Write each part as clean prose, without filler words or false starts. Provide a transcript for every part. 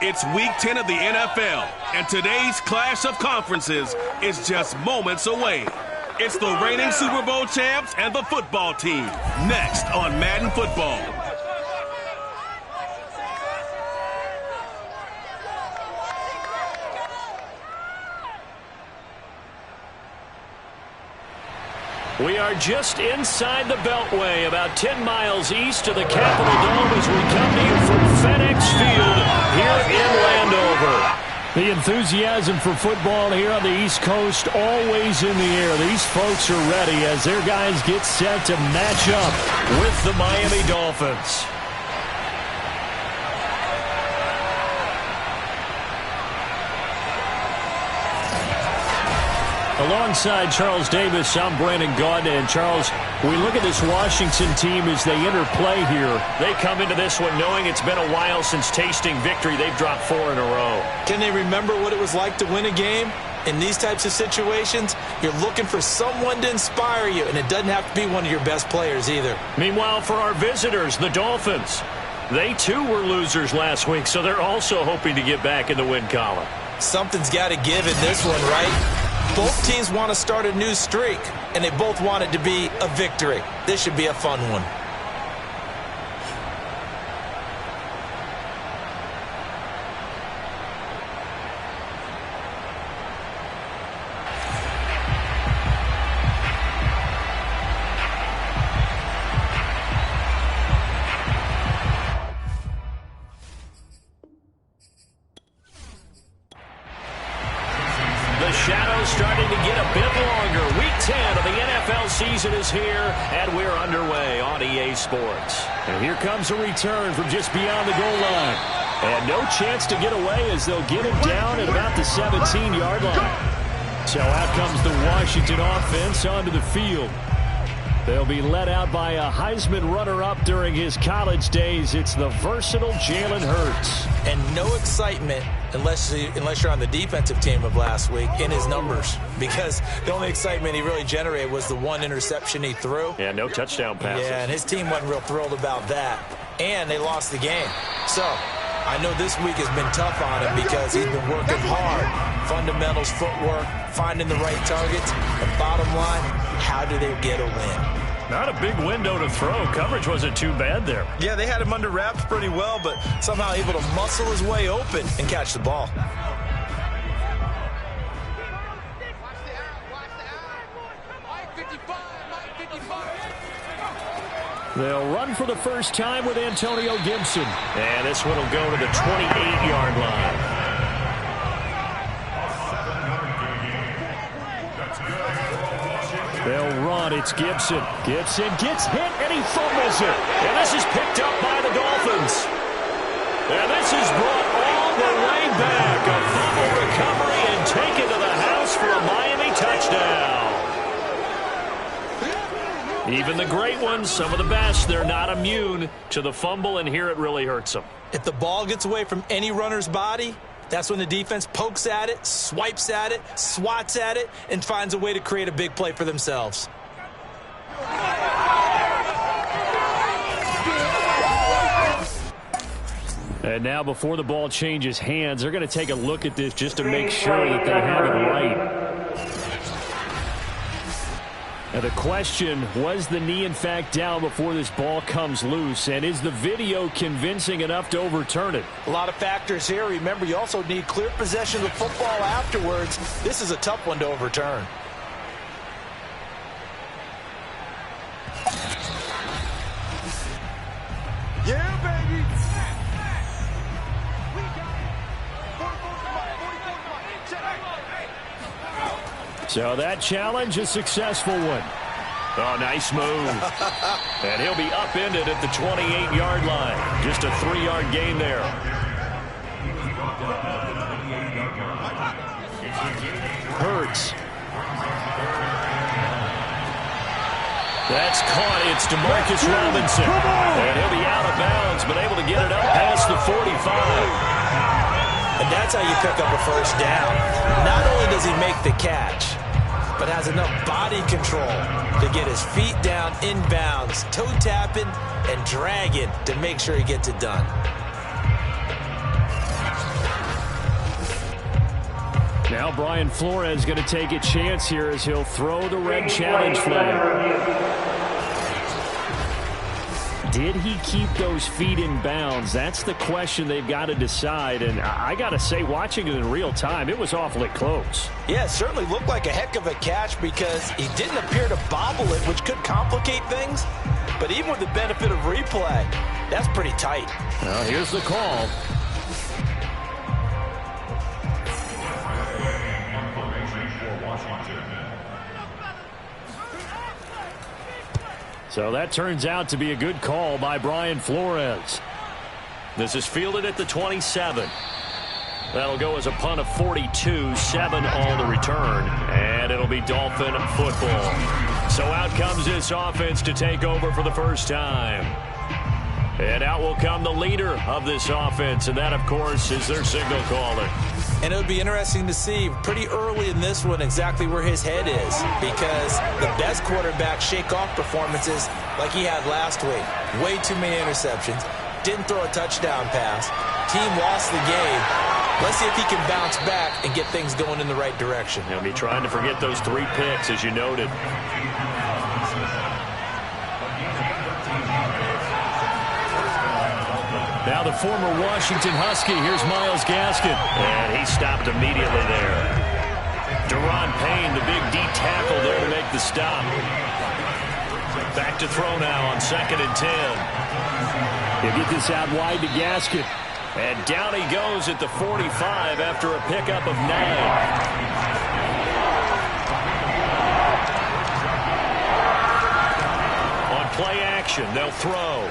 It's Week 10 of the NFL, and today's clash of conferences is just moments away. It's the reigning Super Bowl champs and the football team, next on Madden Football. We are just inside the Beltway, about 10 miles east of the Capitol Dome as we come to you from FedEx Field here in Landover. The enthusiasm for football here on the East Coast always in the air. These folks are ready as their guys get set to match up with the Miami Dolphins. Alongside Charles Davis, I'm Brandon Gaudin. And Charles, we look at this Washington team as they interplay here. They come into this one knowing it's been a while since tasting victory. They've dropped 4 in a row. Can they remember what it was like to win a game? In these types of situations, you're looking for someone to inspire you, and it doesn't have to be one of your best players either. Meanwhile, for our visitors, the Dolphins, they too were losers last week, so they're also hoping to get back in the win column. Something's got to give in this one, right? Both teams want to start a new streak, and they both want it to be a victory. This should be a fun one. Starting to get a bit longer. Week 10 of the NFL season is here, and we're underway on EA Sports. And here comes a return from just beyond the goal line. And no chance to get away as they'll get him down at about the 17-yard line. So out comes the Washington offense onto the field. They'll be led out by a Heisman runner-up during his college days. It's the versatile Jalen Hurts. And no excitement unless you're on the defensive team of last week in his numbers, because the only excitement he really generated was the one interception he threw. Yeah, no touchdown passes. Yeah, and his team wasn't real thrilled about that. And they lost the game. So I know this week has been tough on him because he's been working hard. Fundamentals, footwork, finding the right targets. The bottom line, how do they get a win? Not a big window to throw. Coverage wasn't too bad there. Yeah, they had him under wraps pretty well, but somehow able to muscle his way open and catch the ball. They'll run for the first time with Antonio Gibson. And this one will go to the 28-yard line. They'll run. It's Gibson. Gibson gets hit, and he fumbles it. And this is picked up by the Dolphins. And this is brought all the way back. A fumble recovery and taken to the house for a Miami touchdown. Even the great ones, some of the best, they're not immune to the fumble, and here it really hurts them. If the ball gets away from any runner's body, that's when the defense pokes at it, swipes at it, swats at it, and finds a way to create a big play for themselves. And now before the ball changes hands, they're going to take a look at this just to make sure that they have it right. And the question, was the knee in fact down before this ball comes loose? And is the video convincing enough to overturn it? A lot of factors here. Remember, you also need clear possession of the football afterwards. This is a tough one to overturn. Yeah, baby. So that challenge, a successful one. Oh, nice move. And he'll be upended at the 28-yard line. Just a 3-yard gain there. Hurts. That's caught. It's DeMarcus Robinson. And he'll be out of bounds, but able to get it up past the 45. And that's how you pick up a first down. Not only does he make the catch, but has enough body control to get his feet down inbounds, toe tapping and dragging to make sure he gets it done. Now Brian Flores going to take a chance here as he'll throw the red challenge flag. Did he keep those feet in bounds? That's the question they've got to decide. And I got to say, watching it in real time, it was awfully close. Yeah, it certainly looked like a heck of a catch because he didn't appear to bobble it, which could complicate things. But even with the benefit of replay, that's pretty tight. Well, here's the call. So that turns out to be a good call by Brian Flores. This is fielded at the 27. That'll go as a punt of 42, 7 on the return, and it'll be Dolphin football. So out comes this offense to take over for the first time. And out will come the leader of this offense, and that, of course, is their signal caller. And it would be interesting to see pretty early in this one exactly where his head is, because the best quarterback shake off performances like he had last week. Way too many interceptions. Didn't throw a touchdown pass. Team lost the game. Let's see if he can bounce back and get things going in the right direction. He'll be trying to forget those 3 picks, as you noted. Now the former Washington Husky, here's Myles Gaskin. And he stopped immediately there. Deron Payne, the big D tackle there to make the stop. Back to throw now on 2nd and 10. He'll get this out wide to Gaskin. And down he goes at the 45 after a pickup of 9. On play action, they'll throw.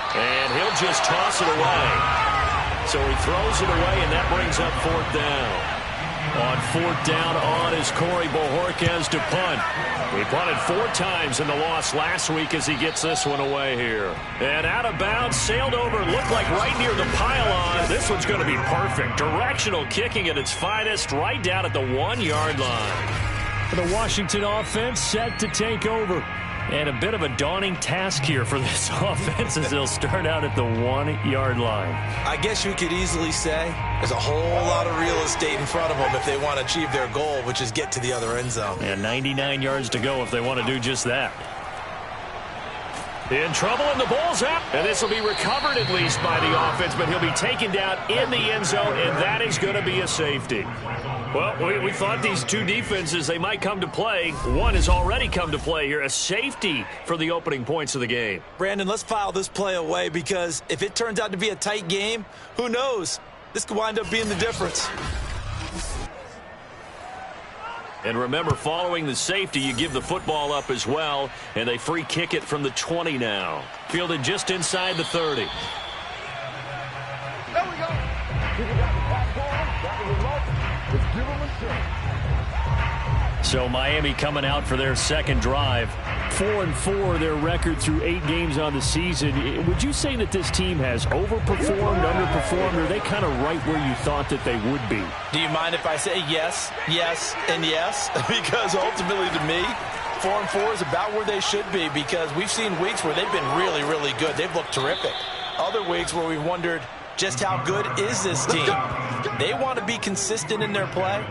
And he'll just toss it away. So he throws it away, and that brings up 4th down. On 4th down on is Corey Bojorquez to punt. He punted 4 times in the loss last week as he gets this one away here. And out of bounds, sailed over, looked like right near the pylon. This one's going to be perfect. Directional kicking at its finest, right down at the 1-yard line. The Washington offense set to take over. And a bit of a daunting task here for this offense as they'll start out at the 1-yard line. I guess you could easily say there's a whole lot of real estate in front of them if they want to achieve their goal, which is get to the other end zone. And 99 yards to go if they want to do just that. In trouble, and the ball's out. And this will be recovered at least by the offense, but he'll be taken down in the end zone, and that is going to be a safety. Well, we thought these 2 defenses, they might come to play. One has already come to play here, a safety for the opening points of the game. Brandon, let's file this play away because if it turns out to be a tight game, who knows? This could wind up being the difference. And remember, following the safety, you give the football up as well, and they free kick it from the 20 now. Fielded just inside the 30. There we go. People got the back ball. Got the remote. Let's give them a shot. So Miami coming out for their second drive. 4-4 their record through 8 games on the season. Would you say that this team has overperformed, underperformed, or are they kind of right where you thought that they would be? Do you mind if I say yes, yes, and yes? Because ultimately to me, 4-4 is about where they should be because we've seen weeks where they've been really, really good. They've looked terrific. Other weeks where we've wondered just how good is this team. They want to be consistent in their play,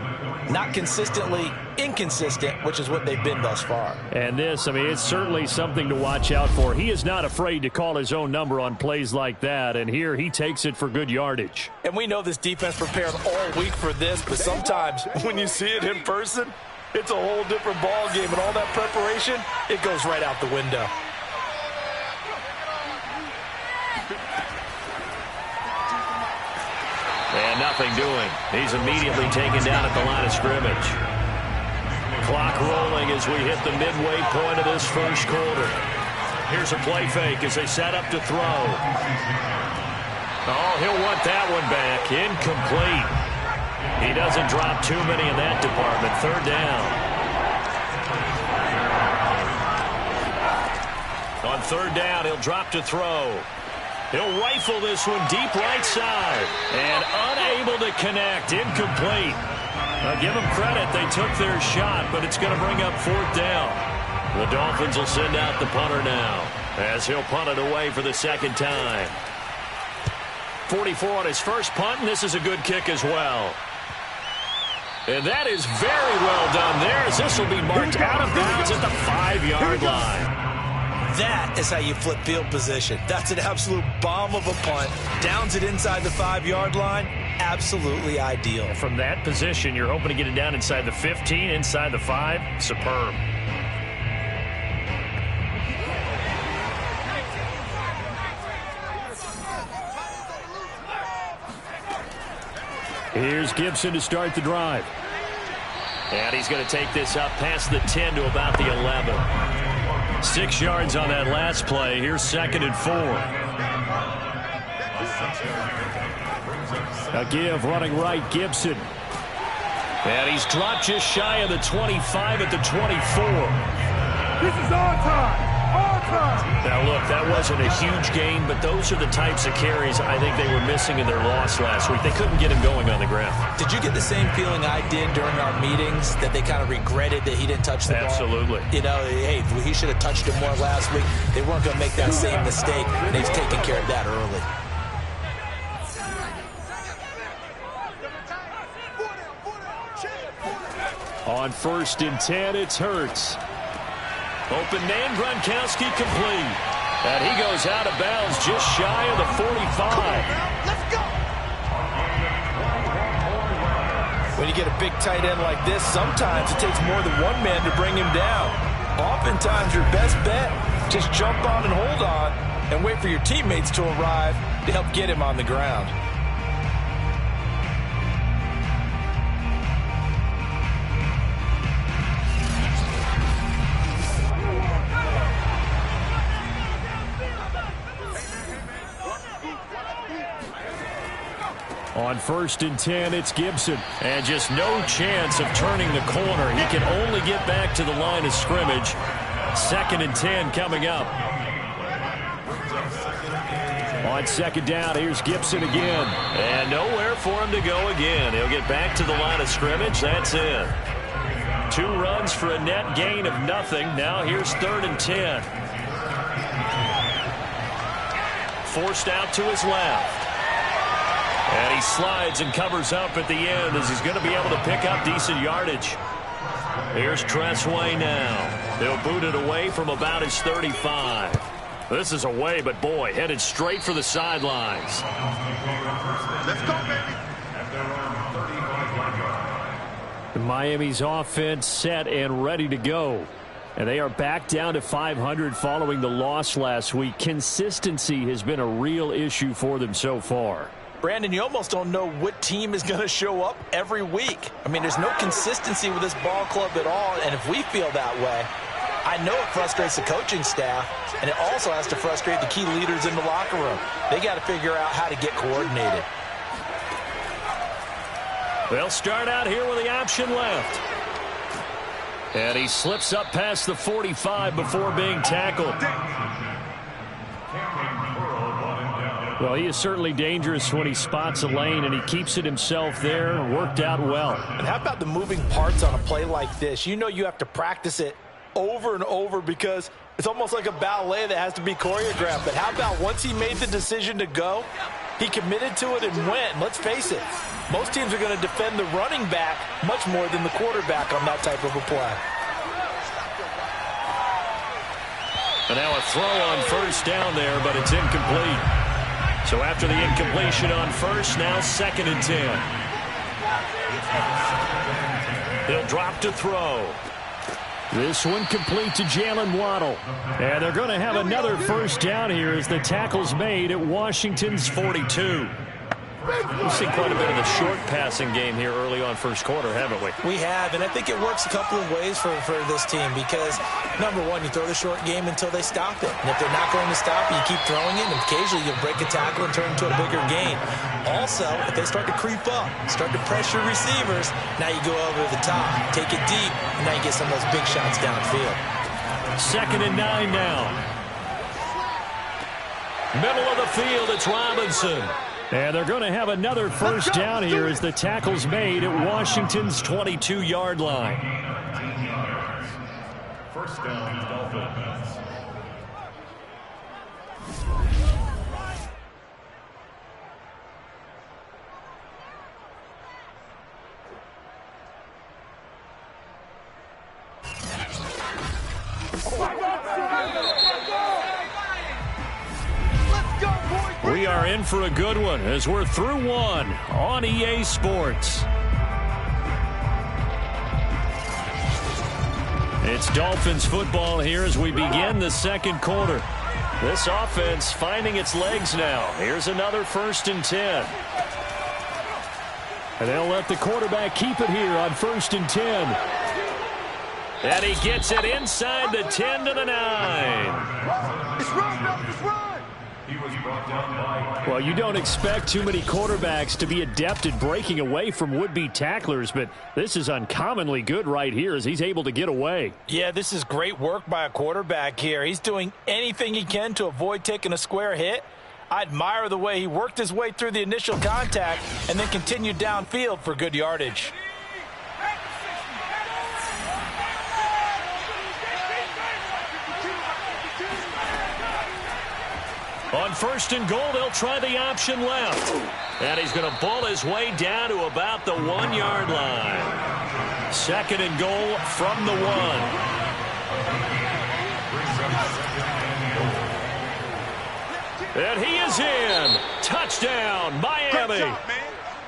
not consistently inconsistent, which is what they've been thus far. And this, I mean, it's certainly something to watch out for. He is not afraid to call his own number on plays like that, and here he takes it for good yardage. And we know this defense prepared all week for this, but sometimes when you see it in person, it's a whole different ball game, and all that preparation, it goes right out the window. And nothing doing. He's immediately taken down at the line of scrimmage. Clock rolling as we hit the midway point of this first quarter. Here's a play fake as they set up to throw. Oh, he'll want that one back. Incomplete. He doesn't drop too many in that department. 3rd down. On 3rd down, he'll drop to throw. He'll rifle this one deep right side. And unable to connect. Incomplete. Now give them credit. They took their shot, but it's going to bring up 4th down. The Dolphins will send out the punter now as he'll punt it away for the 2nd time. 44 on his first punt, and this is a good kick as well. And that is very well done there, as this will be marked out of bounds at the 5-yard line. That is how you flip field position. That's an absolute bomb of a punt. Downs it inside the 5-yard line. Absolutely ideal. From that position, you're hoping to get it down inside the 15, inside the 5. Superb. Here's Gibson to start the drive. And he's going to take this up past the 10 to about the 11. 6 yards on that last play. Here's 2nd and 4. A give running right, Gibson. And he's dropped just shy of the 25 at the 24. This is our time. Our time. Now, look, that wasn't a huge gain, but those are the types of carries I think they were missing in their loss last week. They couldn't get him going on the ground. Did you get the same feeling I did during our meetings, that they kind of regretted that he didn't touch the ball? Absolutely. You know, hey, he should have touched it more last week. They weren't going to make that same mistake, and they've taken care of that early. On 1st and 10, it's Hurts. Open man, Gronkowski complete. And he goes out of bounds just shy of the 45. Let's go. When you get a big tight end like this, sometimes it takes more than one man to bring him down. Oftentimes, your best bet, just jump on and hold on and wait for your teammates to arrive to help get him on the ground. On 1st and 10, it's Gibson. And just no chance of turning the corner. He can only get back to the line of scrimmage. 2nd and 10 coming up. On 2nd down, here's Gibson again. And nowhere for him to go again. He'll get back to the line of scrimmage. That's it. 2 runs for a net gain of nothing. Now here's 3rd and 10. Forced out to his left. And he slides and covers up at the end as he's going to be able to pick up decent yardage. Here's Tressway now. They'll boot it away from about his 35. This is away, but boy, headed straight for the sidelines. Let's go, baby. Miami's offense set and ready to go. And they are back down to 500 following the loss last week. Consistency has been a real issue for them so far. Brandon, you almost don't know what team is going to show up every week. I mean, there's no consistency with this ball club at all, and if we feel that way, I know it frustrates the coaching staff, and it also has to frustrate the key leaders in the locker room. They got to figure out how to get coordinated. They'll start out here with the option left. And he slips up past the 45 before being tackled. Well, he is certainly dangerous when he spots a lane, and he keeps it himself there. Worked out well. And how about the moving parts on a play like this? You know you have to practice it over and over because it's almost like a ballet that has to be choreographed. But how about once he made the decision to go, he committed to it and went. And let's face it, most teams are going to defend the running back much more than the quarterback on that type of a play. And now a throw on 1st down there, but it's incomplete. So after the incompletion on 1st, now 2nd and 10. He'll drop to throw. This one complete to Jalen Waddle. And they're going to have another 1st down here as the tackle's made at Washington's 42. We've seen quite a bit of the short passing game here early on 1st quarter, haven't we? We have, and I think it works a couple of ways for this team because, number one, you throw the short game until they stop it. And if they're not going to stop it, you keep throwing it, and occasionally you'll break a tackle and turn it into a bigger gain. Also, if they start to creep up, start to pressure receivers, now you go over the top, take it deep, and now you get some of those big shots downfield. 2nd and 9 now. Middle of the field, it's Robinson. And they're going to have another 1st down here as the tackle's made at Washington's 22-yard line. 1st down, Dolphins. in for a good one as we're through one on EA Sports. It's Dolphins football here as we begin the second quarter. This offense finding its legs now. Here's another 1st and 10. And they'll let the quarterback keep it here on 1st and 10. And he gets it inside the 10 to the 9. It's run, it's run. Well, you don't expect too many quarterbacks to be adept at breaking away from would-be tacklers, but this is uncommonly good right here as he's able to get away. Yeah, this is great work by a quarterback here. He's doing anything he can to avoid taking a square hit. I admire the way he worked his way through the initial contact and then continued downfield for good yardage. On 1st and goal, they'll try the option left. And he's going to bull his way down to about the 1-yard line. 2nd and goal from the 1. And he is in. Touchdown, Miami.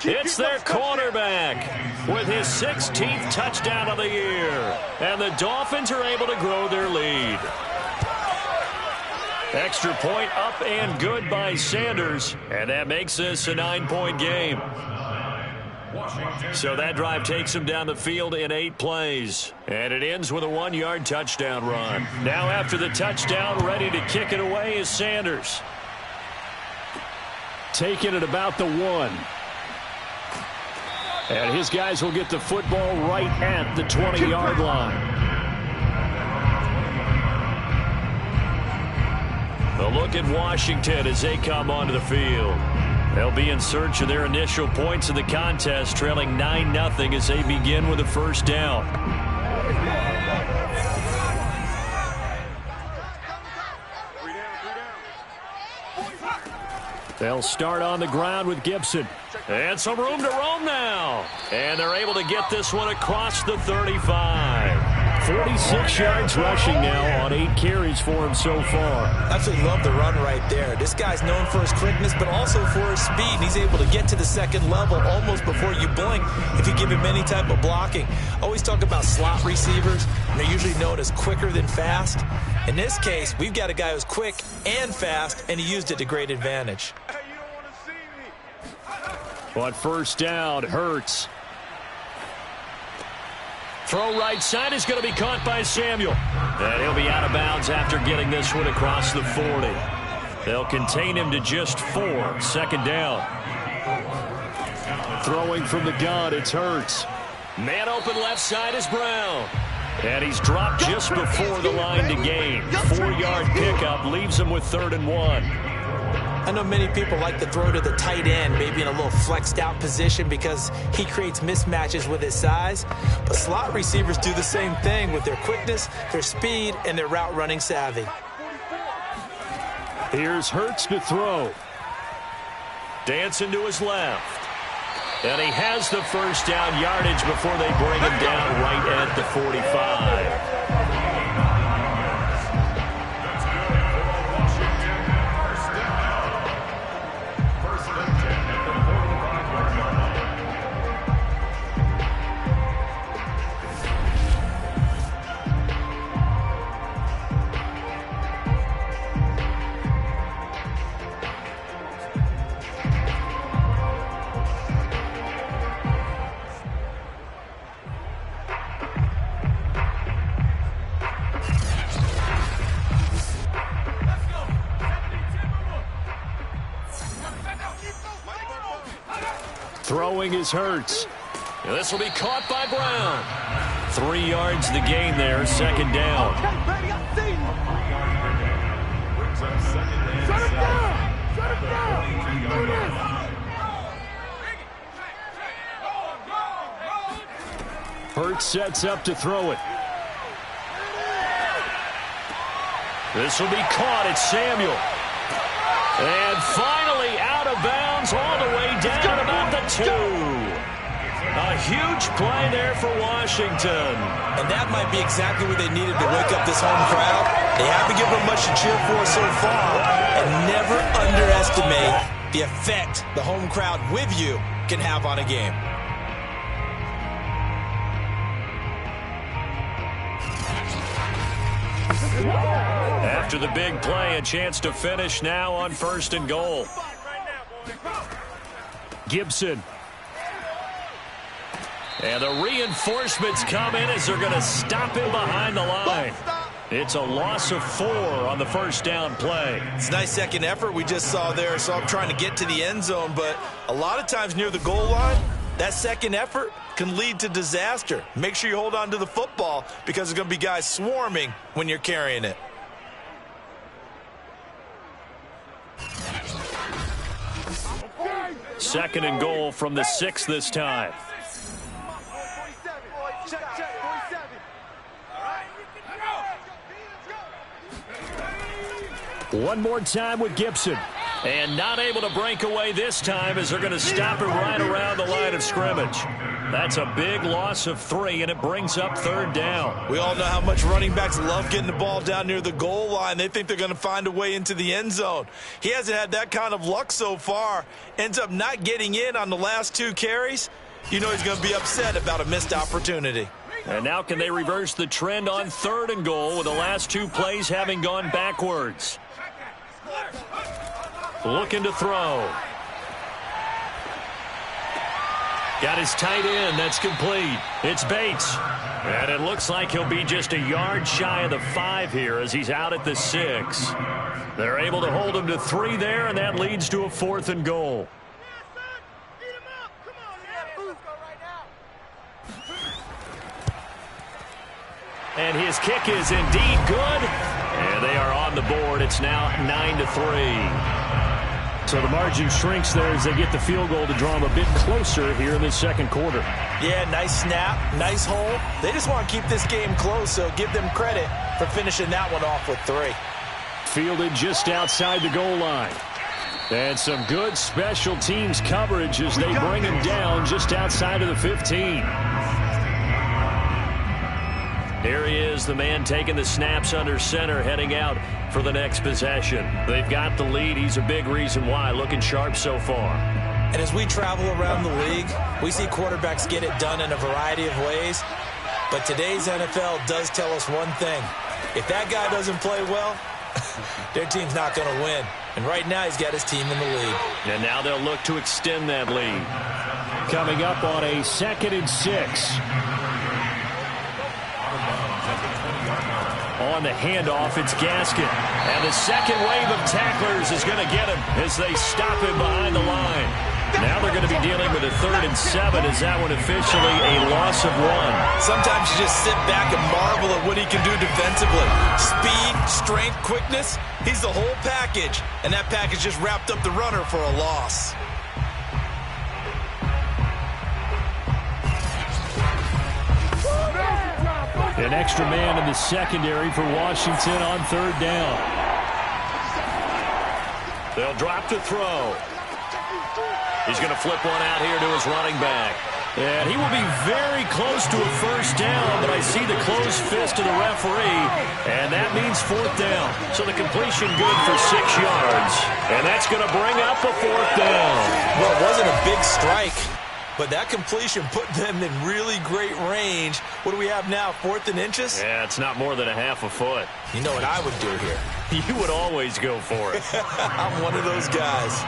It's their quarterback with his 16th touchdown of the year. And the Dolphins are able to grow their lead. Extra point up and good by Sanders, and that makes this a 9-point game. So that drive takes him down the field in 8 plays, and it ends with a 1-yard touchdown run. Now after the touchdown, ready to kick it away is Sanders. Taking it about the 1. And his guys will get the football right at the 20-yard line. A look at Washington as they come onto the field. They'll be in search of their initial points in the contest, trailing 9-0 as they begin with a 1st down. They'll start on the ground with Gibson. And some room to roam now. And they're able to get this one across the 35. 46 yards rushing now on 8 carries for him so far. Absolutely love the run right there. This guy's known for his quickness, but also for his speed. And he's able to get to the 2nd level almost before you blink if you give him any type of blocking. Always talk about slot receivers, and they're usually known as quicker than fast. In this case, we've got a guy who's quick and fast, and he used it to great advantage. On 1st down, Hurts. Throw right side is going to be caught by Samuel. And he'll be out of bounds after getting this one across the 40. They'll contain him to just 4. 2nd down. Throwing from the gun, it's Hurts. Man open left side is Brown. And he's dropped just before the line to gain. 4-yard pickup leaves him with 3rd and 1. I know many people like to throw to the tight end, maybe in a little flexed out position because he creates mismatches with his size. But slot receivers do the same thing with their quickness, their speed, and their route running savvy. Here's Hurts to throw. Dancing to his left. And he has the 1st down yardage before they bring him down right at the 45. Throwing is Hurts. And this will be caught by Brown. 3 yards the gain there, 2nd down. Okay, buddy, I see you. Shut him down. Shut him down. Do this. Hurts sets up to throw it. This will be caught. It's Samuel. And finally out of bounds all the way down about the 2. A huge play there for Washington. And that might be exactly what they needed to wake up this home crowd. They haven't given them much to cheer for so far. And never underestimate the effect the home crowd with you can have on a game. After the big play, a chance to finish now on 1st and goal. Gibson. And the reinforcements come in as they're going to stop him behind the line. It's a loss of 4 on the first down play. It's a nice second effort we just saw there. So I'm trying to get to the end zone, but a lot of times near the goal line, that second effort can lead to disaster. Make sure you hold on to the football because there's going to be guys swarming when you're carrying it. Second and goal from the 6 this time. One more time with Gibson. And not able to break away this time as they're going to stop it right around the line of scrimmage. That's a big loss of 3, and it brings up 3rd down. We all know how much running backs love getting the ball down near the goal line. They think they're going to find a way into the end zone. He hasn't had that kind of luck so far. Ends up not getting in on the last 2 carries. You know he's going to be upset about a missed opportunity. And now can they reverse the trend on 3rd and goal with the last 2 plays having gone backwards? Looking to throw. Got his tight end. That's complete. It's Bates. And it looks like he'll be just a yard shy of the 5 here as he's out at the 6. They're able to hold him to 3 there, and that leads to a 4th and goal. And his kick is indeed good. And they are on the board. It's now 9-3. So the margin shrinks there as they get the field goal to draw them a bit closer here in the second quarter. Yeah, nice snap, nice hole. They just want to keep this game close, so give them credit for finishing that one off with 3. Fielded just outside the goal line. And some good special teams coverage as they bring him down just outside of the 15. There he is, the man taking the snaps under center, heading out for the next possession. They've got the lead. He's a big reason why, looking sharp so far. And as we travel around the league, we see quarterbacks get it done in a variety of ways. But today's NFL does tell us one thing. If that guy doesn't play well, their team's not going to win. And right now he's got his team in the lead. And now they'll look to extend that lead. Coming up on a 2nd and 6. On the handoff, it's Gaskin. And the second wave of tacklers is going to get him as they stop him behind the line. Now they're going to be dealing with a 3rd and 7. Is that one officially a loss of 1? Sometimes you just sit back and marvel at what he can do defensively. Speed, strength, quickness. He's the whole package. And that package just wrapped up the runner for a loss. An extra man in the secondary for Washington on 3rd down. They'll drop to throw. He's going to flip one out here to his running back. And he will be very close to a 1st down, but I see the closed fist of the referee, and that means 4th down. So the completion good for 6 yards, and that's going to bring up a 4th down. Well, it wasn't a big strike, but that completion put them in really great range. What do we have now, 4th and inches? Yeah, it's not more than a half a foot. You know what I would do here? You would always go for it. I'm one of those guys.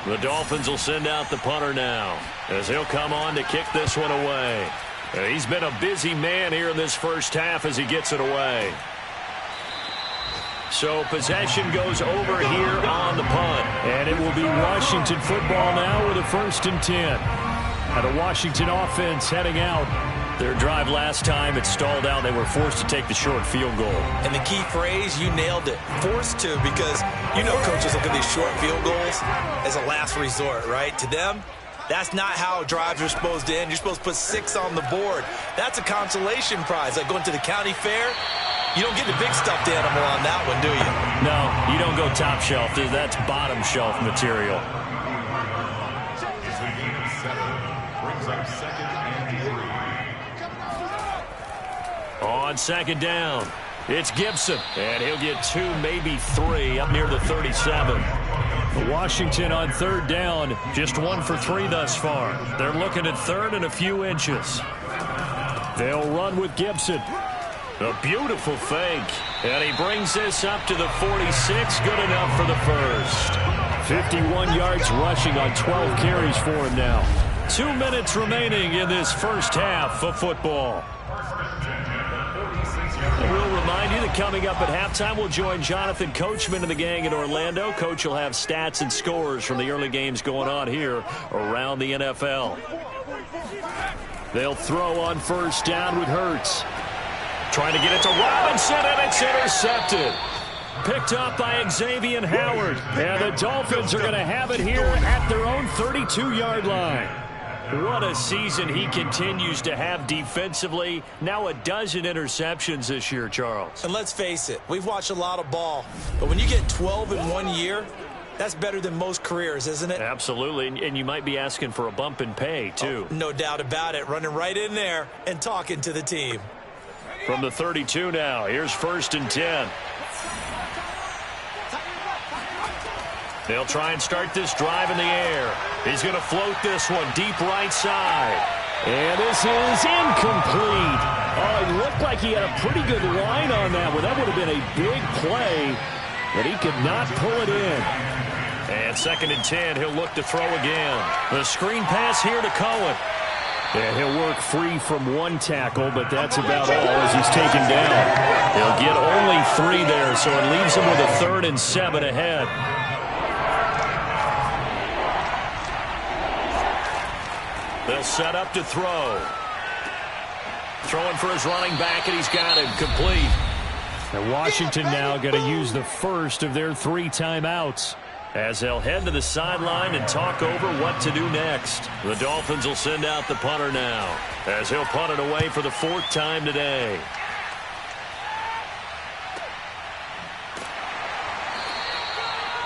The Dolphins will send out the punter now as he'll come on to kick this one away. He's been a busy man here in this first half as he gets it away. So possession goes over here on the punt. And it will be Washington football now with a 1st and 10. And the Washington offense heading out. Their drive last time, it stalled out. They were forced to take the short field goal. And the key phrase, you nailed it. Forced to, because you know coaches look at these short field goals as a last resort, right? To them, that's not how drives are supposed to end. You're supposed to put 6 on the board. That's a consolation prize. Like going to the county fair, you don't get the big stuffed animal on that one, do you? No, you don't go top shelf. That's bottom shelf material. On 2nd down, it's Gibson, and he'll get 2, maybe 3, up near the 37. Washington on third down, just 1 for 3 thus far. They're looking at third and a few inches. They'll run with Gibson. A beautiful fake. And he brings this up to the 46. Good enough for the first. 51 yards rushing on 12 carries for him now. 2 minutes remaining in this first half of football. And we'll remind you that coming up at halftime, we'll join Jonathan Coachman and the gang in Orlando. Coach will have stats and scores from the early games going on here around the NFL. They'll throw on first down with Hurts. Trying to get it to Robinson, and it's intercepted. Picked up by Xavier Howard. And the Dolphins are going to have it here at their own 32-yard line. What a season he continues to have defensively. Now a dozen interceptions this year, Charles. And let's face it, we've watched a lot of ball. But when you get 12 in 1 year, that's better than most careers, isn't it? Absolutely, and you might be asking for a bump in pay, too. Oh, no doubt about it. Running right in there and talking to the team. From the 32 now, here's 1st and 10. They'll try and start this drive in the air. He's going to float this one deep right side. And this is incomplete. Oh, it looked like he had a pretty good line on that one. That would have been a big play, but he could not pull it in. And 2nd and 10, he'll look to throw again. The screen pass here to Cohen. And he'll work free from 1 tackle, but that's about all as he's taken down. He'll get only 3 there, so it leaves him with a 3rd and 7 ahead. They'll set up to throw. Throwing for his running back, and he's got him complete. And Washington now going to use the first of their 3 timeouts as they'll head to the sideline and talk over what to do next. The Dolphins will send out the punter now as he'll punt it away for the 4th time today.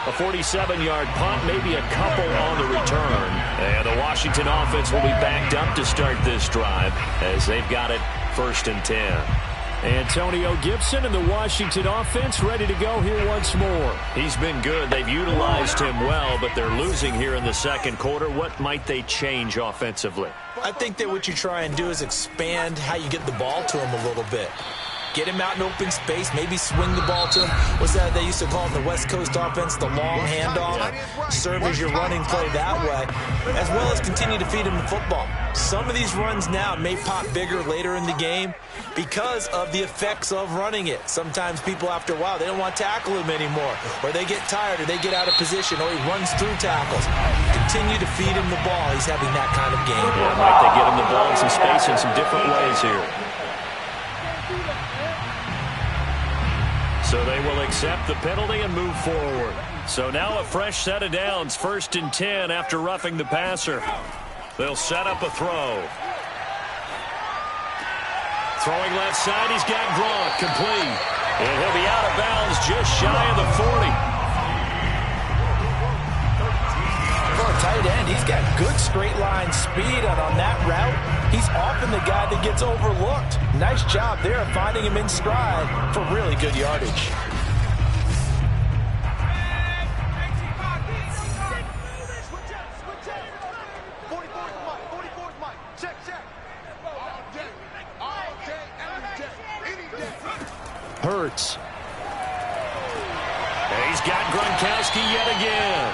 A 47-yard punt, maybe a couple on the return. And the Washington offense will be backed up to start this drive as they've got it 1st and 10. Antonio Gibson and the Washington offense ready to go here once more. He's been good. They've utilized him well, but they're losing here in the 2nd quarter. What might they change offensively? I think that what you try and do is expand how you get the ball to him a little bit. Get him out in open space, maybe swing the ball to him. What's that they used to call in the West Coast offense, the long handoff? Serve as your running play that way, as well as continue to feed him the football. Some of these runs now may pop bigger later in the game because of the effects of running it. Sometimes people, after a while, they don't want to tackle him anymore, or they get tired, or they get out of position, or he runs through tackles. Continue to feed him the ball. He's having that kind of game. Yeah, Mike, they get him the ball in some space in some different ways here. So they will accept the penalty and move forward. So now a fresh set of downs, 1st and 10 after roughing the passer. They'll set up a throw. Throwing left side, he's got Gronk, complete. And he'll be out of bounds just shy of the 40. For a tight end, he's got good straight line speed, and on that route, he's often the guy that gets overlooked. Nice job there of finding him in stride for really good yardage. Hurts. And he's got Gronkowski yet again.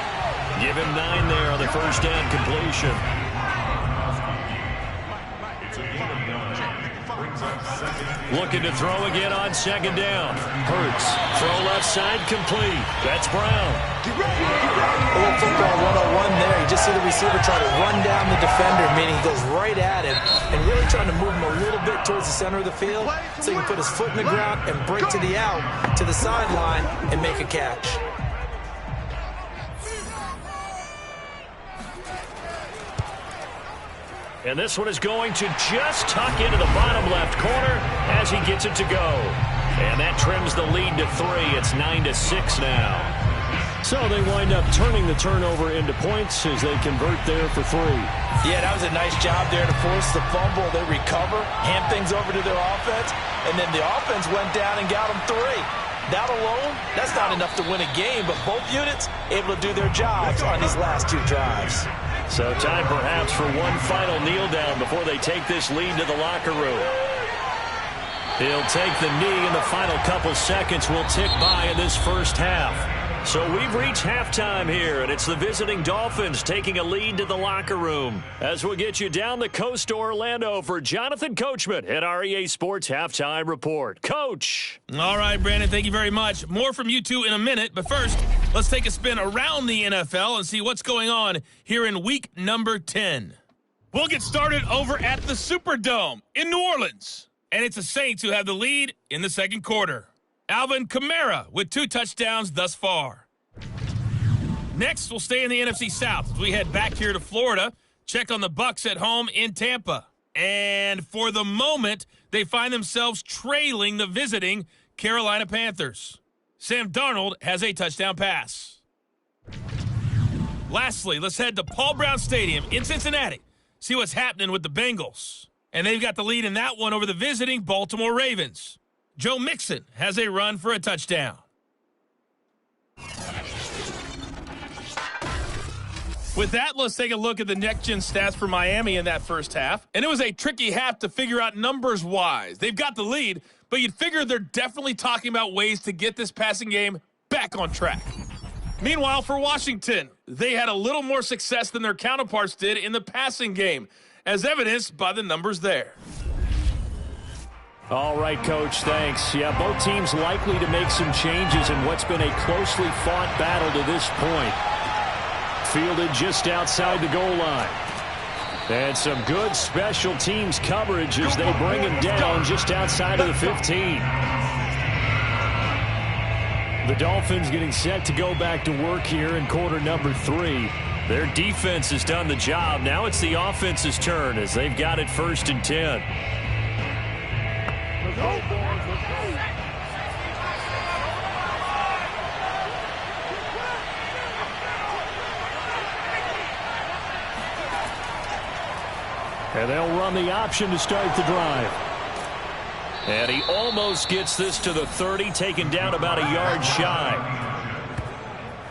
Give him 9 there on the 1st down completion. Looking to throw again on 2nd down. Hurts. Throw left side complete. That's Brown. A little football 101 there. You just see the receiver try to run down the defender, meaning he goes right at him and really trying to move him a little bit towards the center of the field so he can put his foot in the ground and break to the out, to the sideline, and make a catch. And this one is going to just tuck into the bottom left corner as he gets it to go. And that trims the lead to 3. It's 9-6 now. So they wind up turning the turnover into points as they convert there for 3. Yeah, that was a nice job there to force the fumble. They recover, hand things over to their offense, and then the offense went down and got them 3. That alone, that's not enough to win a game, but both units able to do their jobs on these last 2 drives. So time perhaps for one final kneel down before they take this lead to the locker room. He'll take the knee, and the final couple seconds will tick by in this first half. So we've reached halftime here, and it's the visiting Dolphins taking a lead to the locker room. As we'll get you down the coast to Orlando for Jonathan Coachman at our EA Sports Halftime Report. Coach. All right, Brandon, thank you very much. More from you two in a minute, but first, let's take a spin around the NFL and see what's going on here in week number 10. We'll get started over at the Superdome in New Orleans, and it's the Saints who have the lead in the second quarter. Alvin Kamara with 2 touchdowns thus far. Next, we'll stay in the NFC South as we head back here to Florida, check on the Bucs at home in Tampa. And for the moment, they find themselves trailing the visiting Carolina Panthers. Sam Darnold has a touchdown pass. Lastly, let's head to Paul Brown Stadium in Cincinnati, see what's happening with the Bengals. And they've got the lead in that one over the visiting Baltimore Ravens. Joe Mixon has a run for a touchdown. With that, let's take a look at the next-gen stats for Miami in that first half. And it was a tricky half to figure out numbers-wise. They've got the lead, but you'd figure they're definitely talking about ways to get this passing game back on track. Meanwhile, for Washington, they had a little more success than their counterparts did in the passing game, as evidenced by the numbers there. All right, Coach, thanks. Yeah, both teams likely to make some changes in what's been a closely fought battle to this point. Fielded just outside the goal line. And some good special teams coverage as they bring him down just outside of the 15. The Dolphins getting set to go back to work here in quarter number 3. Their defense has done the job. Now it's the offense's turn as they've got it 1st and 10. And they'll run the option to start the drive. And he almost gets this to the 30, taken down about a yard shy.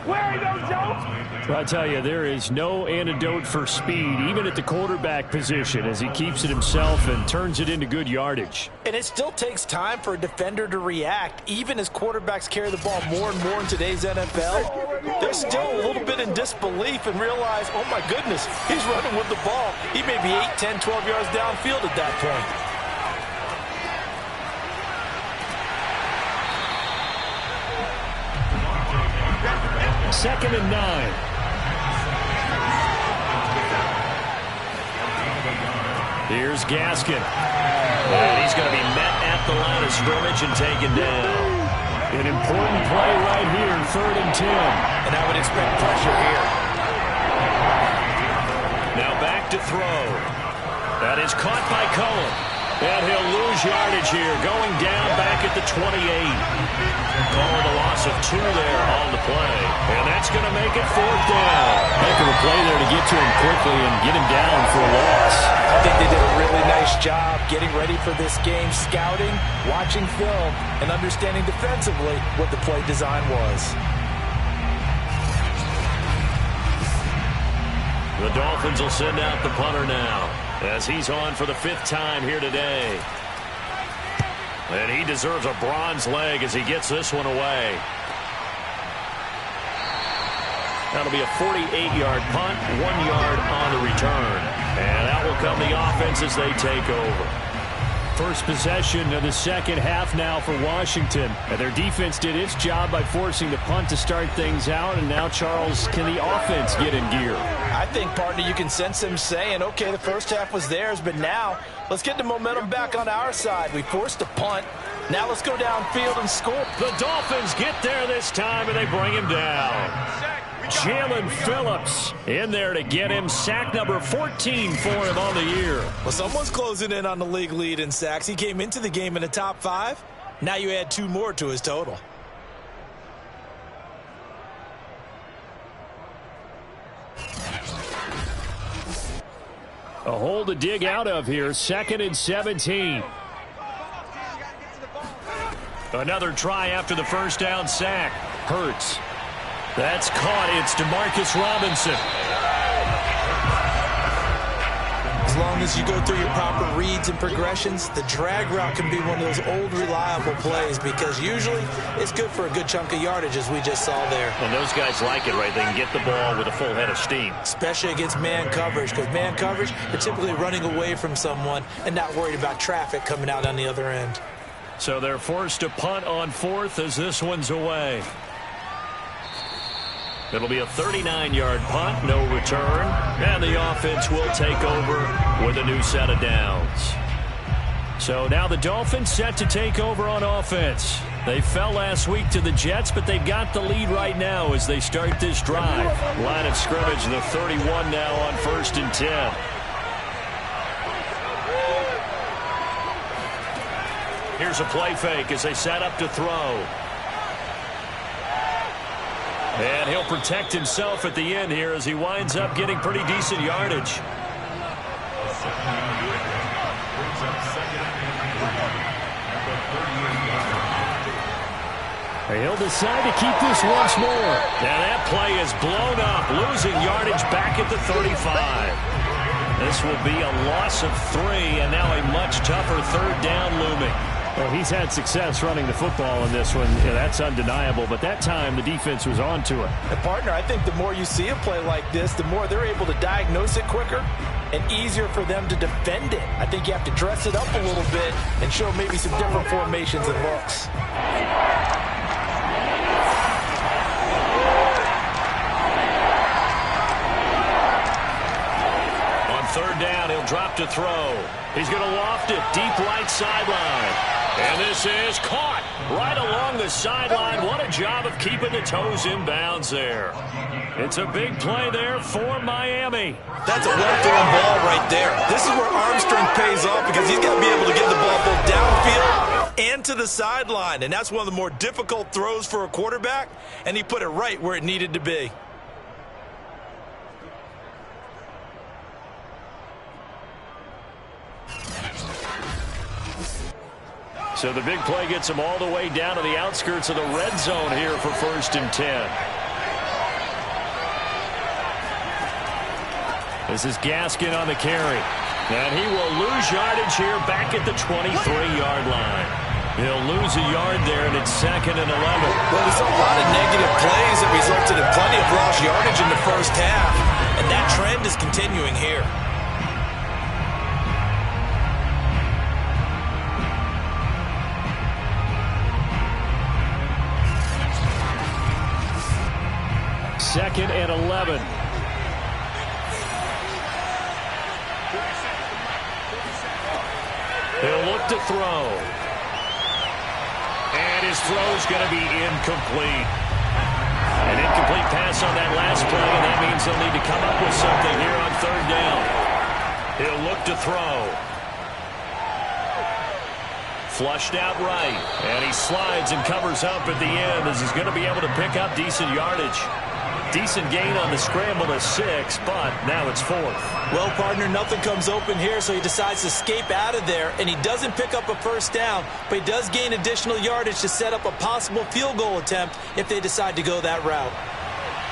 Where are you, Joe? I tell you, there is no antidote for speed, even at the quarterback position, as he keeps it himself and turns it into good yardage. And it still takes time for a defender to react, even as quarterbacks carry the ball more and more in today's NFL. They're still a little bit in disbelief and realize, oh my goodness, he's running with the ball. He may be 8, 10, 12 yards downfield at that point. Second and 9. Here's Gaskin. And he's going to be met at the line of scrimmage and taken down. An important play right here, 3rd and 10. And I would expect pressure here. Now back to throw. That is caught by Cohen. And he'll lose yardage here, going down back at the 28. Calling a loss of 2 there on the play. And that's going to make it 4th down. Heck of a play there to get to him quickly and get him down for a loss. I think they did a really nice job getting ready for this game, scouting, watching film, and understanding defensively what the play design was. The Dolphins will send out the punter now, as he's on for the 5th time here today. And he deserves a bronze leg as he gets this one away. That'll be a 48-yard punt, 1 yard on the return. And that will come the offense as they take over. First possession of the second half now for Washington. And their defense did its job by forcing the punt to start things out. And now, Charles, can the offense get in gear? I think, partner, you can sense them saying, okay, the first half was theirs, but now let's get the momentum back on our side. We forced a punt. Now let's go downfield and score. The Dolphins get there this time, and they bring him down. Jalen Phillips in there to get him. Sack number 14 for him on the year. Well, someone's closing in on the league lead in sacks. He came into the game in the top 5. Now you add 2 more to his total. A hole to dig out of here. 2nd and 17. Another try after the first down sack. Hurts. That's caught. It's Demarcus Robinson. As long as you go through your proper reads and progressions, the drag route can be one of those old reliable plays because usually it's good for a good chunk of yardage, as we just saw there. And those guys like it, right? They can get the ball with a full head of steam. Especially against man coverage, because man coverage, they're typically running away from someone and not worried about traffic coming out on the other end. So they're forced to punt on 4th as this one's away. It'll be a 39-yard punt, no return, and the offense will take over with a new set of downs. So now the Dolphins set to take over on offense. They fell last week to the Jets, but they've got the lead right now as they start this drive. Line of scrimmage, the 31 now on 1st and 10. Here's a play fake as they set up to throw. And he'll protect himself at the end here as he winds up getting pretty decent yardage. He'll decide to keep this once more. Now that play is blown up, losing yardage back at the 35. This will be a loss of 3, and now a much tougher 3rd down looming. Well, he's had success running the football in this one. Yeah, that's undeniable. But that time, the defense was on to it. And, partner, I think the more you see a play like this, the more they're able to diagnose it quicker and easier for them to defend it. I think you have to dress it up a little bit and show maybe some different formations and looks. On 3rd down, he'll drop to throw. He's going to loft it deep right sideline. And this is caught right along the sideline. What a job of keeping the toes in bounds there. It's a big play there for Miami. That's a well-thrown ball right there. This is where arm strength pays off because he's got to be able to get the ball both downfield and to the sideline. And that's one of the more difficult throws for a quarterback. And he put it right where it needed to be. So the big play gets him all the way down to the outskirts of the red zone here for 1st and 10. This is Gaskin on the carry. And he will lose yardage here back at the 23-yard line. He'll lose a yard there, and it's 2nd and 11. Well, we saw a lot of negative plays that resulted in plenty of lost yardage in the first half. And that trend is continuing here. Second and 11. He'll look to throw. And his throw's going to be incomplete. An incomplete pass on that last play, and that means they'll need to come up with something here on 3rd down. He'll look to throw. Flushed out right. And he slides and covers up at the end as he's going to be able to pick up decent yardage. Decent gain on the scramble to 6, but now it's 4th. Well, partner, nothing comes open here, so he decides to escape out of there, and he doesn't pick up a first down, but he does gain additional yardage to set up a possible field goal attempt if they decide to go that route.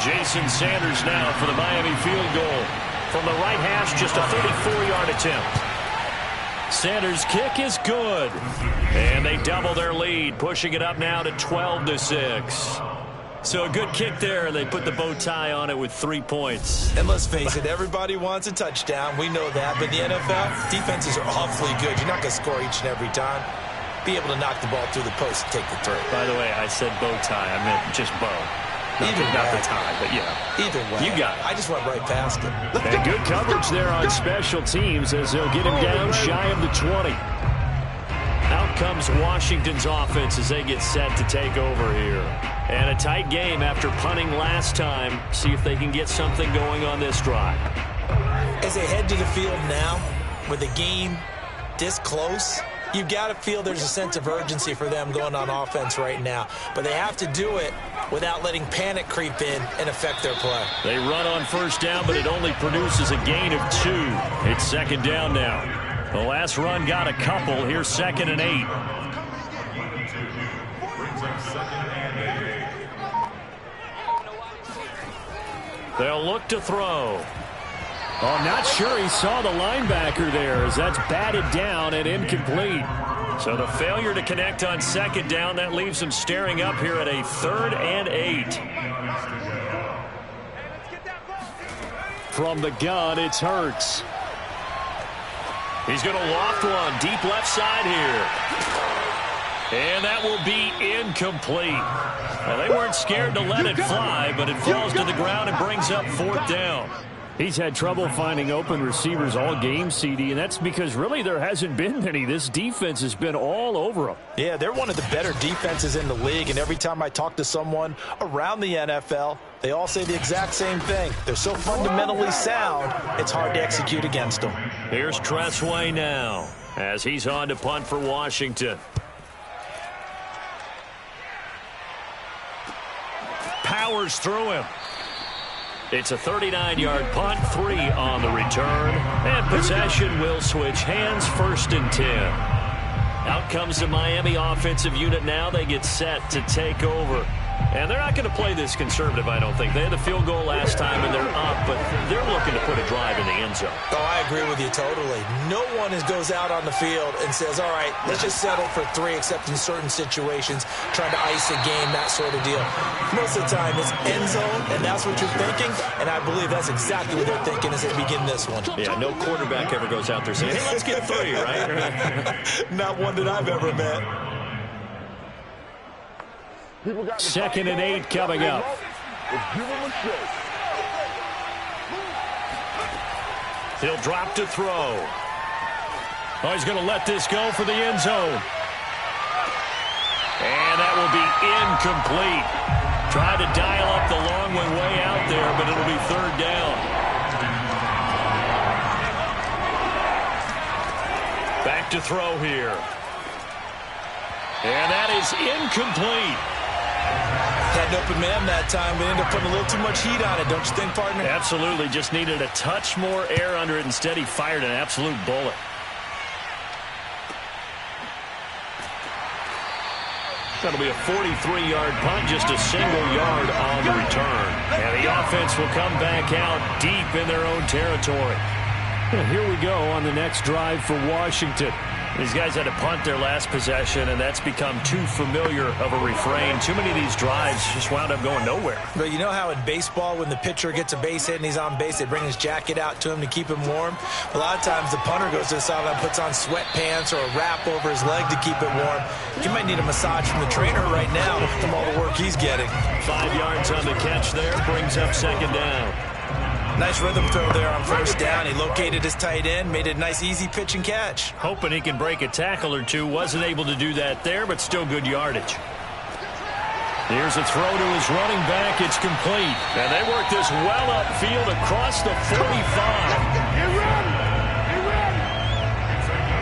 Jason Sanders now for the Miami field goal. From the right hash, just a 34-yard attempt. Sanders' kick is good. And they double their lead, pushing it up now to 12-6. So a good kick there, and they put the bow tie on it with 3 points. And let's face it, everybody wants a touchdown. We know that. But in the NFL, defenses are awfully good. You're not going to score each and every time. Be able to knock the ball through the post and take the throw. By the way, I said bow tie. I meant just bow. Not the tie, but yeah. Either way. You got it. I just went right past it. And good coverage there on special teams as they'll get him down shy of the 20. Out comes Washington's offense as they get set to take over here. And a tight game after punting last time. See if they can get something going on this drive. As they head to the field now, with the game this close, you've got to feel there's a sense of urgency for them going on offense right now. But they have to do it without letting panic creep in and affect their play. They run on first down, but it only produces a gain of 2. It's second down now. The last run got a couple. Here's 2nd and 8. They'll look to throw. Oh, not sure he saw the linebacker there as that's batted down and incomplete. So the failure to connect on second down, that leaves him staring up here at a 3rd and 8. From the gun, it's Hurts. He's going to loft one deep left side here. And that will be incomplete. Now, they weren't scared to let it fly, but it falls to the ground and brings up 4th down. He's had trouble finding open receivers all game, CD, and that's because really there hasn't been many. This defense has been all over them. Yeah, they're one of the better defenses in the league, and every time I talk to someone around the NFL, they all say the exact same thing. They're so fundamentally sound, it's hard to execute against them. Here's Tressway now as he's on to punt for Washington. Powers through him. It's a 39-yard punt, 3 on the return, and possession will switch hands, 1st and 10. Out comes the Miami offensive unit now. They get set to take over. And they're not going to play this conservative, I don't think. They had the field goal last time, and they're up, but they're looking to put a drive in the end zone. Oh, I agree with you totally. No one goes out on the field and says, all right, let's just settle for 3, except in certain situations, trying to ice a game, that sort of deal. Most of the time, it's end zone, and that's what you're thinking, and I believe that's exactly what they're thinking as they begin this one. Yeah, no quarterback ever goes out there saying, hey, let's get 3, right? Not one that I've ever met. 2nd and 8 coming up. He'll drop to throw. Oh, he's going to let this go for the end zone. And that will be incomplete. Tried to dial up the long one way out there, but it'll be 3rd down. Back to throw here. And that is incomplete. Had an open man that time, but ended up putting a little too much heat on it, don't you think, partner? Absolutely. Just needed a touch more air under it. Instead, he fired an absolute bullet. That'll be a 43-yard punt, just a single yard on the return. And the offense will come back out deep in their own territory. Well, here we go on the next drive for Washington. These guys had to punt their last possession, and that's become too familiar of a refrain. Too many of these drives just wound up going nowhere. But you know how in baseball, when the pitcher gets a base hit and he's on base, they bring his jacket out to him to keep him warm? A lot of times the punter goes to the sideline, puts on sweatpants or a wrap over his leg to keep it warm. You might need a massage from the trainer right now from all the work he's getting. 5 yards on the catch there, brings up 2nd down. Nice rhythm throw there on 1st down. He located his tight end, made it a nice, easy pitch and catch. Hoping he can break a tackle or two. Wasn't able to do that there, but still good yardage. Here's a throw to his running back. It's complete. And they work this well upfield across the 45.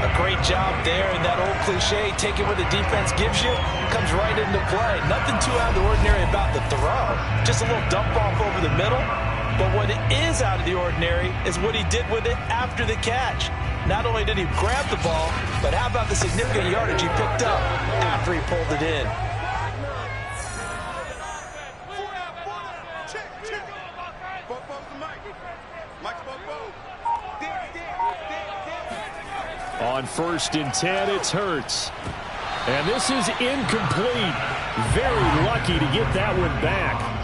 A great job there, and that old cliche, taking what the defense gives you, comes right into play. Nothing too out of the ordinary about the throw. Just a little dump off over the middle. But what is out of the ordinary is what he did with it after the catch. Not only did he grab the ball, but how about the significant yardage he picked up after he pulled it in. On 1st and 10, it's Hurts. And this is incomplete. Very lucky to get that one back.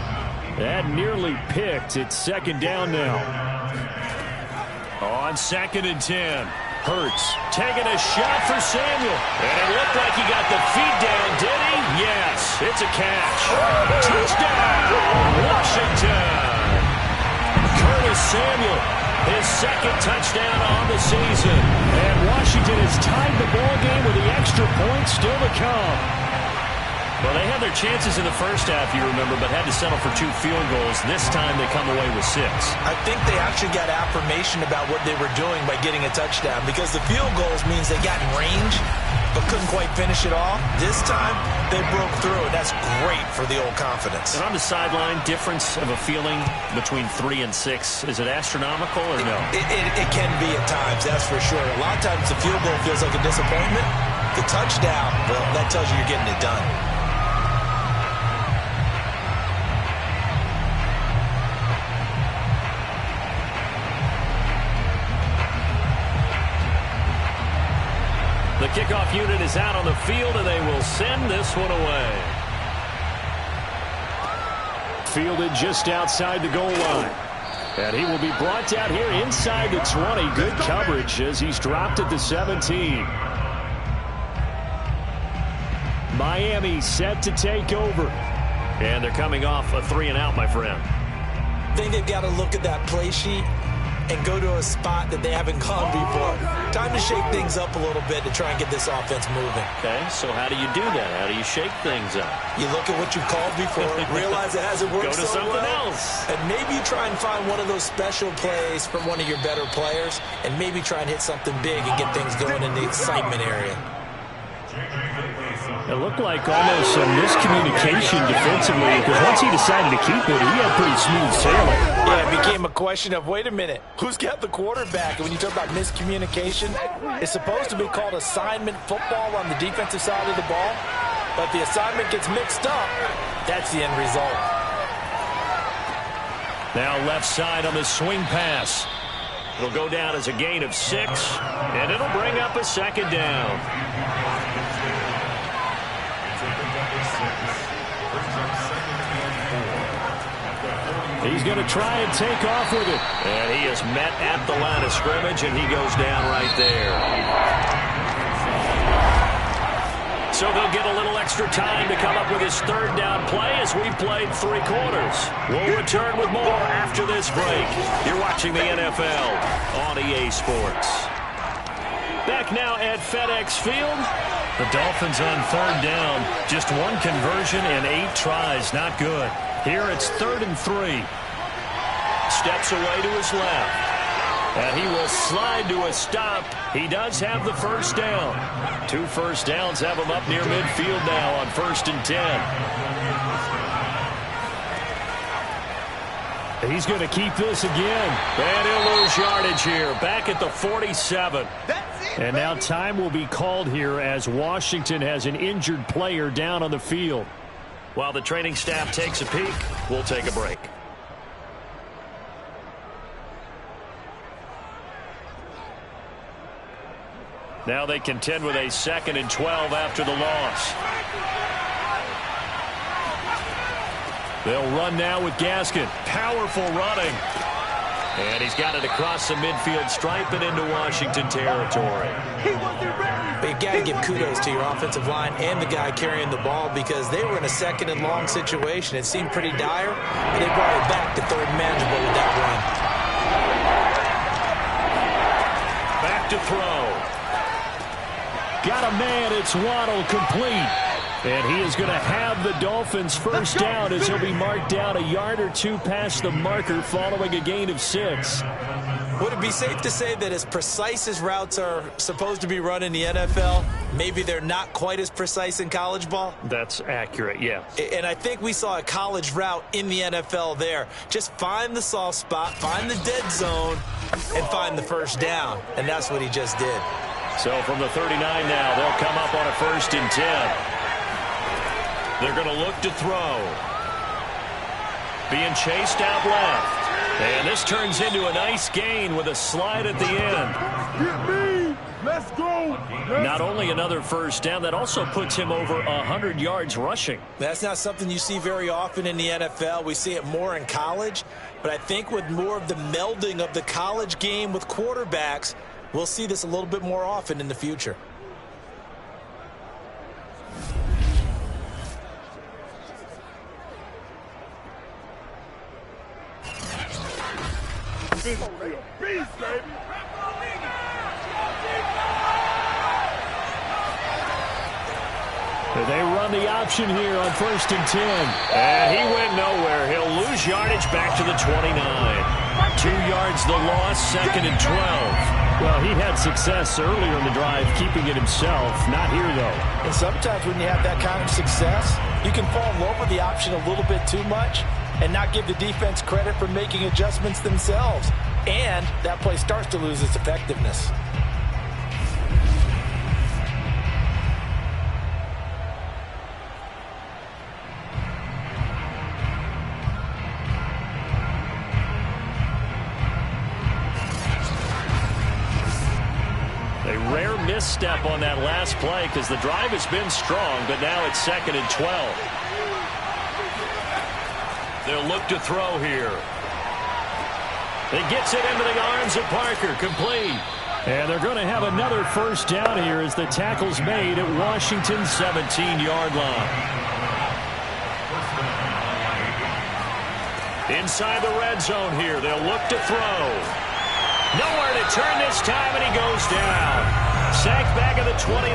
That nearly picked. It's 2nd down now. On 2nd and 10, Hurts taking a shot for Samuel. And it looked like he got the feet down, did he? Yes, it's a catch. Touchdown, Washington. Curtis Samuel, his 2nd touchdown on the season. And Washington has tied the ball game with the extra point still to come. Well, they had their chances in the first half, you remember, but had to settle for 2 field goals. This time they come away with 6. I think they actually got affirmation about what they were doing by getting a touchdown, because the field goals means they got in range but couldn't quite finish it all. This time they broke through, and that's great for the old confidence. And on the sideline, difference of a feeling between 3 and 6, is it astronomical or no? It can be at times, that's for sure. A lot of times the field goal feels like a disappointment. The touchdown, well, that tells you you're getting it done. kickoff unit is out on the field, and they will send this one away. Fielded just outside the goal line. And he will be brought down here inside the 20. Good coverage as he's dropped at the 17. Miami set to take over. And they're coming off a 3-and-out, my friend. I think they've got to look at that play sheet and go to a spot that they haven't gone before. Time to shake things up a little bit to try and get this offense moving. Okay, so how do you do that? How do you shake things up? You look at what you've called before, realize it hasn't worked Go to so something well, else. and maybe try and find one of those special plays from one of your better players, and maybe try and hit something big and get things going in the excitement area. It looked like almost some miscommunication defensively because once he decided to keep it, he had pretty smooth sailing. Yeah, it became a question of, wait a minute, who's got the quarterback? And when you talk about miscommunication, it's supposed to be called assignment football on the defensive side of the ball. But the assignment gets mixed up. That's the end result. Now left side on the swing pass. It'll go down as a gain of 6, and it'll bring up a second down. He's going to try and take off with it. And he is met at the line of scrimmage, and he goes down right there. So they'll get a little extra time to come up with his third down play as we've played 3 quarters. We'll return with more after this break. You're watching the NFL on EA Sports. Back now at FedEx Field. The Dolphins on third down. Just 1 conversion and 8 tries. Not good. Here it's 3rd and 3. Steps away to his left. And he will slide to a stop. He does have the first down. 2 first downs have him up near midfield now on 1st and 10. He's going to keep this again. And he'll lose yardage here. Back at the 47. And now time will be called here as Washington has an injured player down on the field. While the training staff takes a peek, we'll take a break. Now they contend with a 2nd and 12 after the loss. They'll run now with Gaskin. Powerful running. And he's got it across the midfield stripe and into Washington territory. But you got to give kudos to your offensive line and the guy carrying the ball because they were in a 2nd and long situation. It seemed pretty dire, but they brought it back to 3rd and manageable with that run. Back to throw. Got a man. It's Waddle, complete. And he is going to have the Dolphins first down as he'll be marked down a yard or 2 past the marker following a gain of 6. Would it be safe to say that as precise as routes are supposed to be run in the NFL, maybe they're not quite as precise in college ball? That's accurate, yeah. And I think we saw a college route in the NFL there. Just find the soft spot, find the dead zone, and find the first down. And that's what he just did. So from the 39 now, they'll come up on a 1st and 10. They're going to look to throw. Being chased out left. And this turns into a nice gain with a slide at the end. Get me! Let's go! Not only another first down, that also puts him over 100 yards rushing. That's not something you see very often in the NFL. We see it more in college. But I think with more of the melding of the college game with quarterbacks, we'll see this a little bit more often in the future. Beast, baby! They run the option here on 1st and 10. And he went nowhere. He'll lose yardage back to the 29. 2 yards the loss, 2nd and 12. Well, he had success earlier in the drive keeping it himself. Not here, though. And sometimes when you have that kind of success, you can fall in love with the option a little bit too much and not give the defense credit for making adjustments themselves. And that play starts to lose its effectiveness. misstep on that last play because the drive has been strong, but now it's 2nd and 12. They'll look to throw here. He gets it into the arms of Parker, complete. And they're going to have another first down here as the tackle's made at Washington's 17-yard line. Inside the red zone here, they'll look to throw. Nowhere to turn this time, and he goes down. Sacked back at the 29.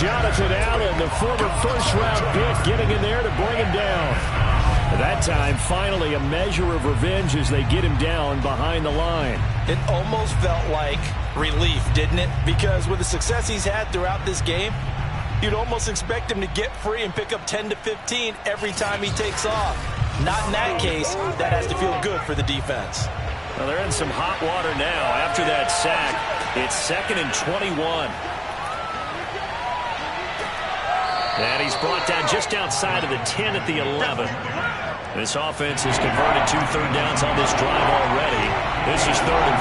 Jonathan Allen, the former first-round pick, getting in there to bring him down. That time, finally, a measure of revenge as they get him down behind the line. It almost felt like relief, didn't it? Because with the success he's had throughout this game, you'd almost expect him to get free and pick up 10 to 15 every time he takes off. Not in that case. That has to feel good for the defense. Well, they're in some hot water now. After that sack, it's 2nd and 21. And he's brought down just outside of the 10 at the 11. This offense has converted 2 third downs on this drive already. This is 3rd and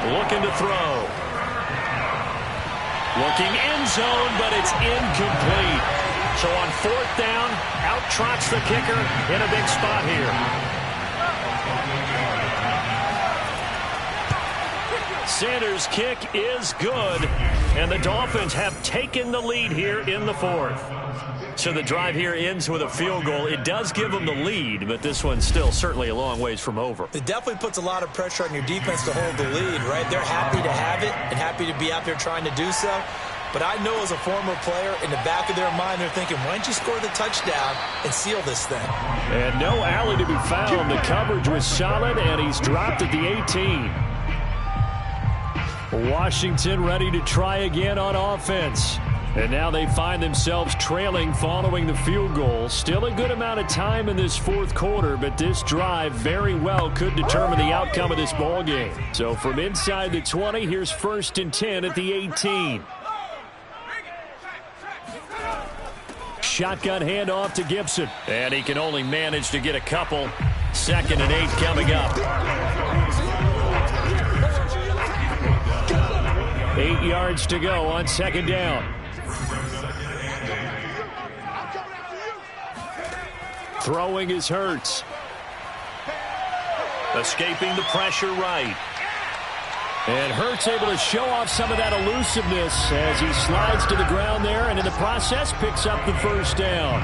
4. Looking to throw. Looking end zone, but it's incomplete. So on 4th down, out trots the kicker in a big spot here. Sanders' kick is good, and the Dolphins have taken the lead here in the 4th. So the drive here ends with a field goal. It does give them the lead, but this one's still certainly a long ways from over. It definitely puts a lot of pressure on your defense to hold the lead, right? They're happy to have it and happy to be out there trying to do so. But I know as a former player, in the back of their mind, they're thinking, why don't you score the touchdown and seal this thing? And no alley to be found. The coverage was solid, and he's dropped at the 18. Washington ready to try again on offense. And now they find themselves trailing following the field goal. Still a good amount of time in this 4th quarter, but this drive very well could determine the outcome of this ball game. So from inside the 20, here's 1st and 10 at the 18. Shotgun handoff to Gibson. And he can only manage to get a couple. 2nd and 8 coming up. 8 yards to go on 2nd down. Throwing is Hurts. Escaping the pressure right. And Hurts able to show off some of that elusiveness as he slides to the ground there, and in the process picks up the first down.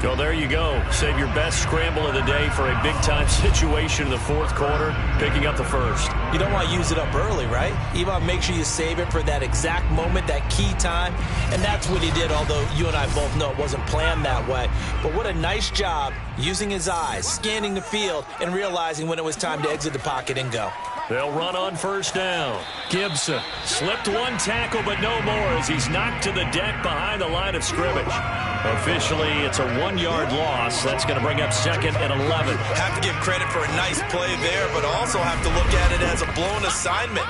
Well, there you go. Save your best scramble of the day for a big-time situation in the 4th quarter, picking up the first. You don't want to use it up early, right? You want to make sure you save it for that exact moment, that key time. And that's what he did, although you and I both know it wasn't planned that way. But what a nice job using his eyes, scanning the field, and realizing when it was time to exit the pocket and go. They'll run on first down. Gibson slipped one tackle, but no more as he's knocked to the deck behind the line of scrimmage. Officially, it's a 1-yard loss. That's going to bring up 2nd and 11. Have to give credit for a nice play there, but also have to look at it as a blown assignment.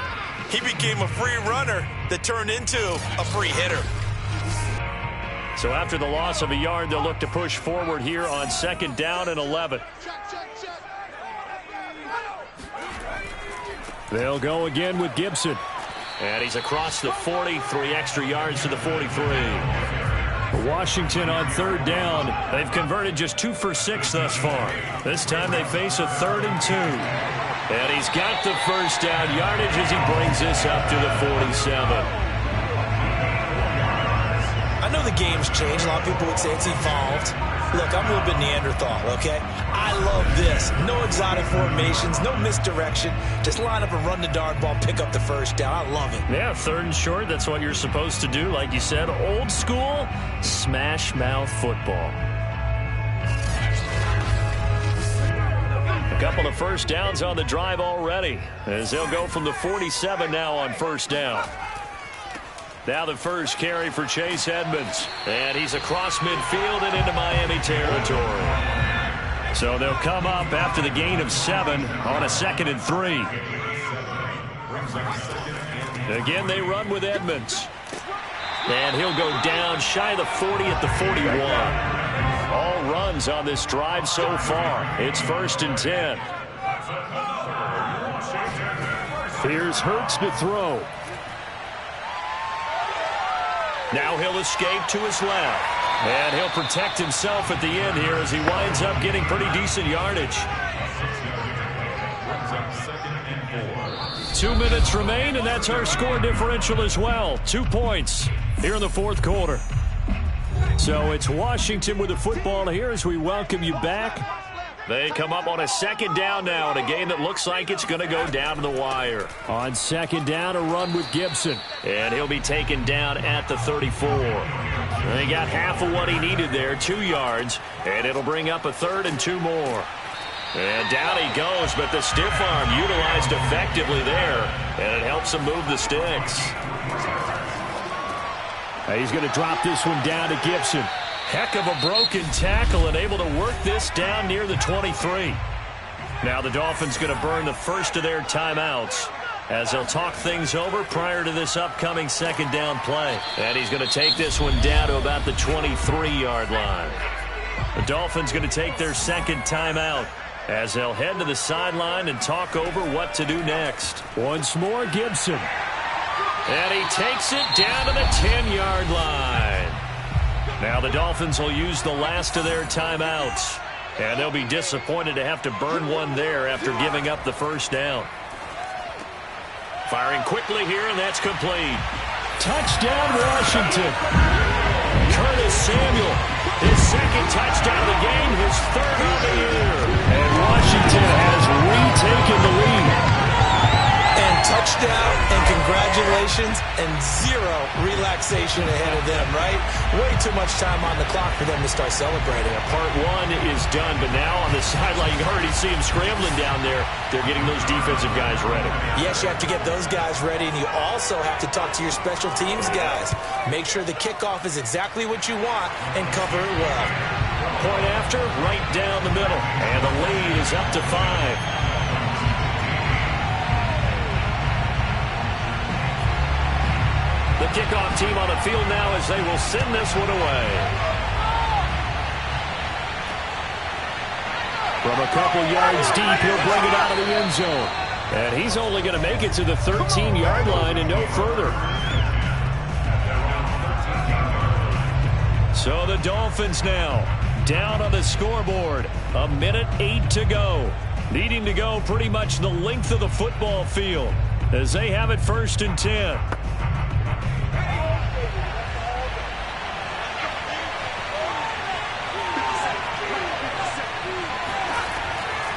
He became a free runner that turned into a free hitter. So after the loss of a yard, they'll look to push forward here on 2nd down and 11. They'll go again with Gibson. And he's across the 40, 3 extra yards to the 43. Washington on 3rd down. They've converted just 2 for 6 thus far. This time they face a 3rd and 2. And he's got the first down yardage as he brings this up to the 47. I know the game's changed. A lot of people would say it's evolved. Look, I'm a little bit Neanderthal, okay? I love this. No exotic formations, no misdirection. Just line up and run the darn ball, pick up the first down. I love it. Yeah, 3rd and short, that's what you're supposed to do. Like you said, old school, smash mouth football. A couple of first downs on the drive already, as they'll go from the 47 now on first down. Now the first carry for Chase Edmonds. And he's across midfield and into Miami territory. So they'll come up after the gain of 7 on a 2nd and 3. Again, they run with Edmonds. And he'll go down shy of the 40 at the 41. All runs on this drive so far. It's 1st and 10. Here's Hurts to throw. Now he'll escape to his left. And he'll protect himself at the end here as he winds up getting pretty decent yardage. 2 minutes remain, and that's our score differential as well. 2 points here in the fourth quarter. So it's Washington with the football here as we welcome you back. They come up on a second down now in a game that looks like it's going to go down to the wire. On second down, a run with Gibson. And he'll be taken down at the 34. They got half of what he needed there, 2 yards, and it'll bring up a 3rd and 2 more. And down he goes, but the stiff arm utilized effectively there, and it helps him move the sticks. He's going to drop this one down to Gibson. Heck of a broken tackle and able to work this down near the 23. Now the Dolphins going to burn the first of their timeouts as they'll talk things over prior to this upcoming second down play. And he's going to take this one down to about the 23-yard line. The Dolphins going to take their second timeout as they'll head to the sideline and talk over what to do next. Once more, Gibson. And he takes it down to the 10-yard line. Now the Dolphins will use the last of their timeouts. And they'll be disappointed to have to burn one there after giving up the first down. Firing quickly here, and that's complete. Touchdown, Washington. Curtis Samuel, his second touchdown of the game, his 3rd of the year. And Washington has retaken the lead. And touchdown and congratulations and 0 relaxation ahead of them, right? Way too much time on the clock for them to start celebrating. Part 1 is done, but now on the sideline, you can already see him scrambling down there. They're getting those defensive guys ready. Yes, you have to get those guys ready, and you also have to talk to your special teams guys. Make sure the kickoff is exactly what you want and cover it well. Point after, right down the middle. And the lead is up to 5. The kickoff team on the field now as they will send this one away. From a couple yards deep, he'll bring it out of the end zone. And he's only going to make it to the 13-yard line and no further. So the Dolphins now down on the scoreboard. 1:08 to go. Needing to go pretty much the length of the football field as they have it 1st and 10.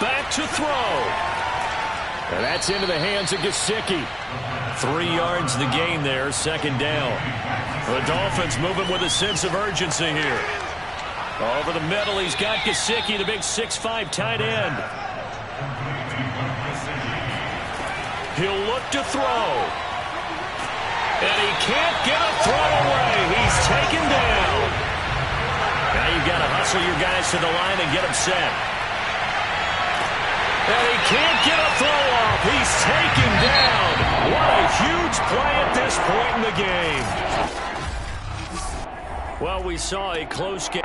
Back to throw. And that's into the hands of Gesicki. 3 yards the gain there, second down. The Dolphins moving with a sense of urgency here. Over the middle, he's got Gesicki, the big 6'5" tight end. He'll look to throw. And he can't get a throw away. He's taken down. Now you've got to hustle your guys to the line and get them set. And he can't get a throw off. He's taken down. What a huge play at this point in the game. Well, we saw a close game.